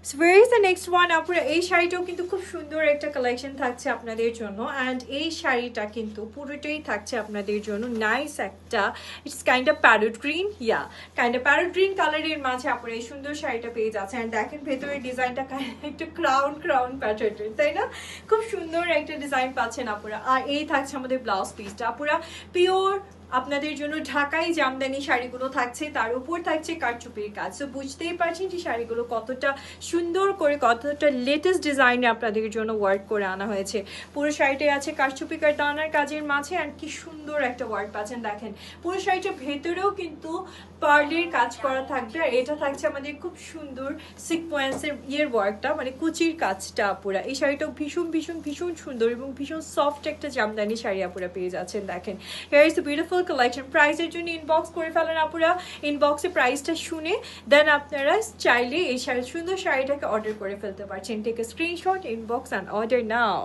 So where is the next one আপুরা? এই শাড়িটাও কিন্তু খুব সুন্দর একটা কালেকশন থাকছে আপনাদের জন্য। অ্যান্ড এই শাড়িটা কিন্তু পুরোটাই থাকছে আপনাদের জন্য নাইস একটা, it's kind of parrot green, kind of parrot green কালারের মাঝে আপনারা এই সুন্দর শাড়িটা পেয়ে যাচ্ছে। অ্যান্ড দেখেন ভেতরের ডিজাইনটা একটু ক্রাউন প্যাটার্নের, তাই না? খুব সুন্দর একটা ডিজাইন পাচ্ছেন আপুরা। আর এই থাকছে আমাদের ব্লাউজ পিসটা আপুরা, পিওর আপনাদের জন্য ঢাকাই জামদানি শাড়িগুলো থাকছে, তার উপর থাকছে কারচুপির কাজ। তো বুঝতেই পারছেন যে শাড়িগুলো কতটা সুন্দর করে, কতটা লেটেস্ট ডিজাইনে আপনাদের জন্য ওয়ার্ক করে আনা হয়েছে। পুরো শাড়িটাই আছে কারচুপি কারদানার কাজের মাঝে। অ্যান্ড কি সুন্দর একটা ওয়ার্ক পাচ্ছেন দেখেন। পুরো শাড়িটার ভেতরেও কিন্তু পার্লের কাজ করা থাকবে। আর এটা থাকছে আমাদের খুব সুন্দর সিকোয়েন্সের ওয়ার্কটা, মানে কুচির কাজটা আপুরা। এই শাড়িটাও ভীষণ ভীষণ ভীষণ সুন্দর এবং ভীষণ সফট একটা জামদানি শাড়ি আপুরা পেয়ে যাচ্ছেন দেখেন। Here is the beautiful collection. প্রাইসের জন্য ইনবক্স করে ফেলেন আপুরা, ইনবক্সে প্রাইসটা শুনে দেন আপনারা চাইলে এই সুন্দর শাড়িটাকে অর্ডার করে ফেলতে পারছেন। Take a screenshot, inbox and order now.